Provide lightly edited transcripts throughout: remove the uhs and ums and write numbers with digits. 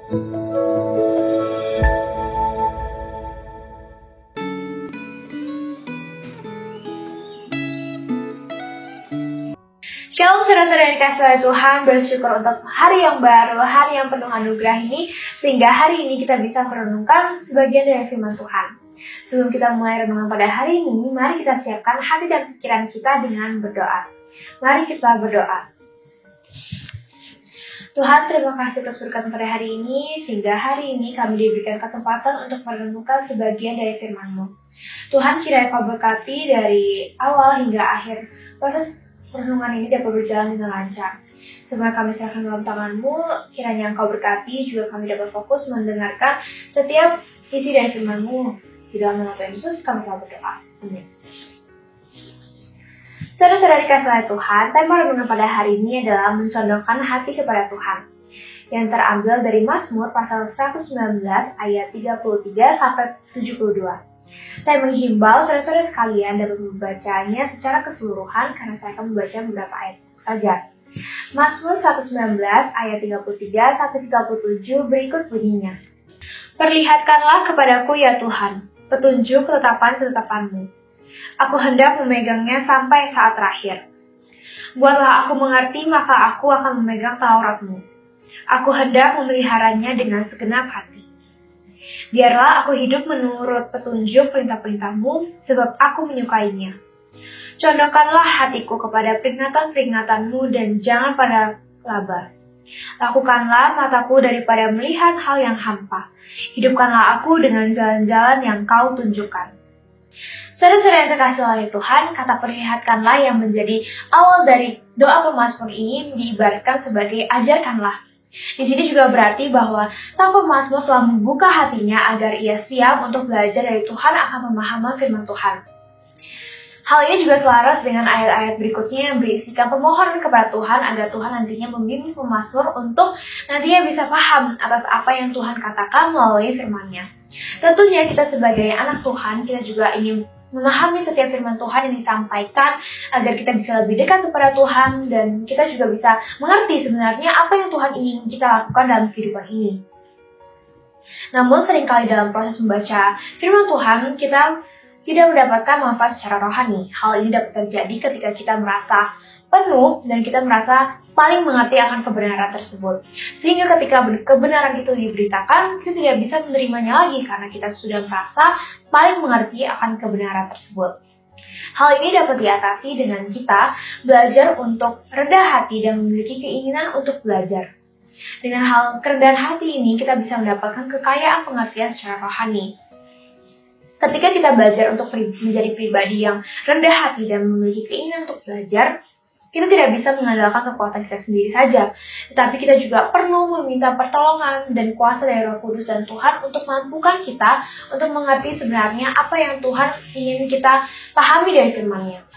Shalom saudara-saudara yang dikasihi oleh Tuhan, bersyukur untuk hari yang baru, hari yang penuh anugerah ini, sehingga hari ini kita bisa merenungkan sebagian dari firman Tuhan. Sebelum kita mulai renungan pada hari ini, mari kita siapkan hati dan pikiran kita dengan berdoa. Mari kita berdoa. Tuhan, terima kasih atas berkat pada hari ini, sehingga hari ini kami diberikan kesempatan untuk merenungkan sebagian dari firman-Mu. Tuhan, kiranya Kau berkati dari awal hingga akhir proses renungan ini dapat berjalan dengan lancar. Semua kami serahkan dalam tangan-Mu, kiranya Engkau berkati, juga kami dapat fokus mendengarkan setiap isi dari firman-Mu. Di dalam nama Tuhan Yesus kami telah berdoa. Amin. Saudara-saudara dikasihi oleh Tuhan, tema renungan pada hari ini adalah mencondongkan hati kepada Tuhan, yang terambil dari Mazmur pasal 119 ayat 33 sampai 72. Saya menghimbau saudara-saudara sekalian dapat membacanya secara keseluruhan karena saya akan membaca beberapa ayat saja. Mazmur 119 ayat 33 sampai 37 berikut bunyinya. Perlihatkanlah kepadaku ya Tuhan, petunjuk ketetapan-ketetapan-Mu. Aku hendak memegangnya sampai saat terakhir. Buatlah aku mengerti, maka aku akan memegang Taurat-Mu. Aku hendak memeliharanya dengan segenap hati. Biarlah aku hidup menurut petunjuk perintah-perintah-Mu, sebab aku menyukainya. Condongkanlah hatiku kepada peringatan-peringatan-Mu dan jangan pada laba. Lakukanlah mataku daripada melihat hal yang hampa. Hidupkanlah aku dengan jalan-jalan yang Kau tunjukkan. Saudara-saudara yang terkasih oleh Tuhan, kata perlihatkanlah yang menjadi awal dari doa pemazmur ini diibaratkan sebagai ajarkanlah. Di sini juga berarti bahwa sang pemazmur telah membuka hatinya agar ia siap untuk belajar dari Tuhan akan pemahaman firman Tuhan. Hal ini juga selaras dengan ayat-ayat berikutnya yang berisikan permohonan kepada Tuhan agar Tuhan nantinya membimbing pemazmur untuk nantinya bisa paham atas apa yang Tuhan katakan melalui firman-Nya. Tentunya kita sebagai anak Tuhan, kita juga ingin memahami setiap firman Tuhan yang disampaikan agar kita bisa lebih dekat kepada Tuhan dan kita juga bisa mengerti sebenarnya apa yang Tuhan ingin kita lakukan dalam kehidupan ini. Namun seringkali dalam proses membaca firman Tuhan kita tidak mendapatkan manfaat secara rohani. Hal ini dapat terjadi ketika kita merasa penuh dan kita merasa paling mengerti akan kebenaran tersebut. Sehingga ketika kebenaran itu diberitakan, kita tidak bisa menerimanya lagi karena kita sudah merasa paling mengerti akan kebenaran tersebut. Hal ini dapat diatasi dengan kita belajar untuk rendah hati dan memiliki keinginan untuk belajar. Dengan hal kerendahan hati ini, kita bisa mendapatkan kekayaan pengertian secara rohani. Ketika kita belajar untuk menjadi pribadi yang rendah hati dan memiliki keinginan untuk belajar, kita tidak bisa mengandalkan kekuatan kita sendiri saja, tetapi kita juga perlu meminta pertolongan dan kuasa dari Roh Kudus dan Tuhan untuk mampukan kita untuk mengerti sebenarnya apa yang Tuhan ingin kita pahami dari firman-Nya.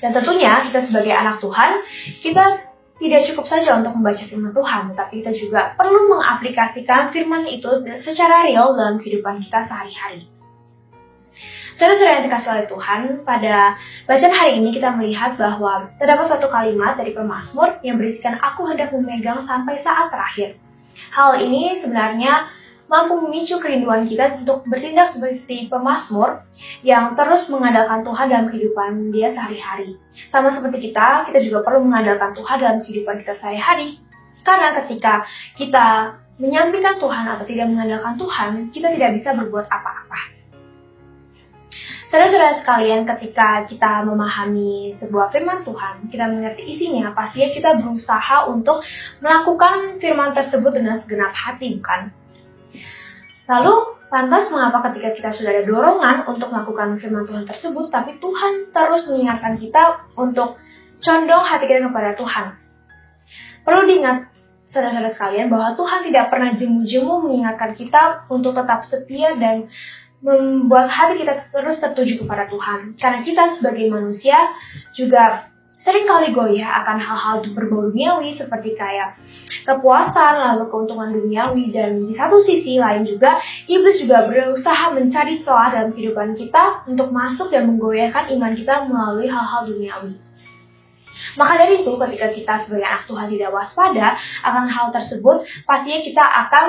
Dan tentunya kita sebagai anak Tuhan, kita tidak cukup saja untuk membaca firman Tuhan, tetapi kita juga perlu mengaplikasikan firman itu secara real dalam kehidupan kita sehari-hari. Saudara-saudara yang dikasihi oleh Tuhan, pada bacaan hari ini kita melihat bahwa terdapat suatu kalimat dari pemazmur yang berisikan aku hendak memegang sampai saat terakhir. Hal ini sebenarnya mampu memicu kerinduan kita untuk bertindak seperti pemazmur yang terus mengandalkan Tuhan dalam kehidupan dia sehari-hari. Sama seperti kita juga perlu mengandalkan Tuhan dalam kehidupan kita sehari-hari. Karena ketika kita menyampaikan Tuhan atau tidak mengandalkan Tuhan, kita tidak bisa berbuat apa-apa. Saudara-saudara sekalian, ketika kita memahami sebuah firman Tuhan, kita mengerti isinya, pastinya kita berusaha untuk melakukan firman tersebut dengan segenap hati, bukan? Lalu, lantas mengapa ketika kita sudah ada dorongan untuk melakukan firman Tuhan tersebut, tapi Tuhan terus mengingatkan kita untuk condong hati kita kepada Tuhan? Perlu diingat, saudara-saudara sekalian, bahwa Tuhan tidak pernah jemu-jemu mengingatkan kita untuk tetap setia dan membuat hati kita terus tertuju kepada Tuhan. Karena kita sebagai manusia juga seringkali goyah akan hal-hal berbau duniawi seperti kayak kepuasan, lalu keuntungan duniawi, dan di satu sisi lain juga iblis juga berusaha mencari celah dalam kehidupan kita untuk masuk dan menggoyahkan iman kita melalui hal-hal duniawi. Maka dari itu, ketika kita sebagai anak Tuhan tidak waspada akan hal tersebut, pastinya kita akan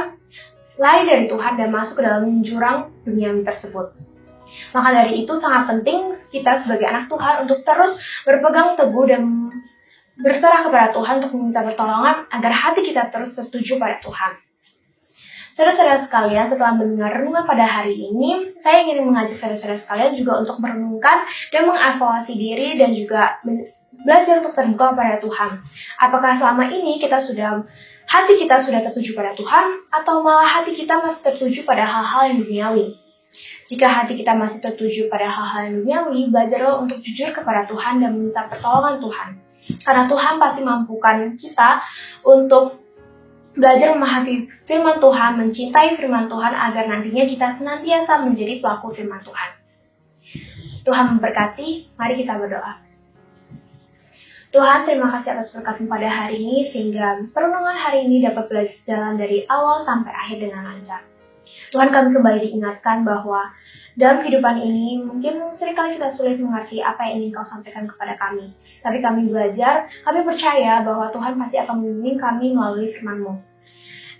lari dari Tuhan dan masuk ke dalam jurang duniawi tersebut. Maka dari itu sangat penting kita sebagai anak Tuhan untuk terus berpegang teguh dan berserah kepada Tuhan untuk meminta pertolongan agar hati kita terus tertuju pada Tuhan. Saudara-saudara sekalian, setelah mendengar renungan pada hari ini, saya ingin mengajak saudara-saudara sekalian juga untuk merenungkan dan mengevaluasi diri dan juga belajar untuk terbuka pada Tuhan. Apakah selama ini hati kita sudah tertuju pada Tuhan atau malah hati kita masih tertuju pada hal-hal yang duniawi? Jika hati kita masih tertuju pada hal-hal yang duniawi, belajarlah untuk jujur kepada Tuhan dan meminta pertolongan Tuhan. Karena Tuhan pasti mampukan kita untuk belajar memahami firman Tuhan, mencintai firman Tuhan agar nantinya kita senantiasa menjadi pelaku firman Tuhan. Tuhan memberkati, mari kita berdoa. Tuhan, terima kasih atas berkat-Mu pada hari ini sehingga perenungan hari ini dapat berjalan dari awal sampai akhir dengan lancar. Tuhan, kami kembali diingatkan bahwa dalam kehidupan ini mungkin seringkali kita sulit mengerti apa yang ingin Kau sampaikan kepada kami. Tapi kami belajar, kami percaya bahwa Tuhan pasti akan membimbing kami melalui firman-Mu.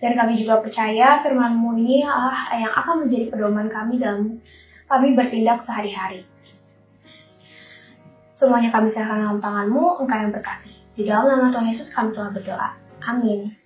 Dan kami juga percaya firman-Mu ini yang akan menjadi pedoman kami dalam kami bertindak sehari-hari. Semuanya kami serahkan dalam tangan-Mu, Engkau yang berkati. Di dalam nama Tuhan Yesus kami telah berdoa. Amin.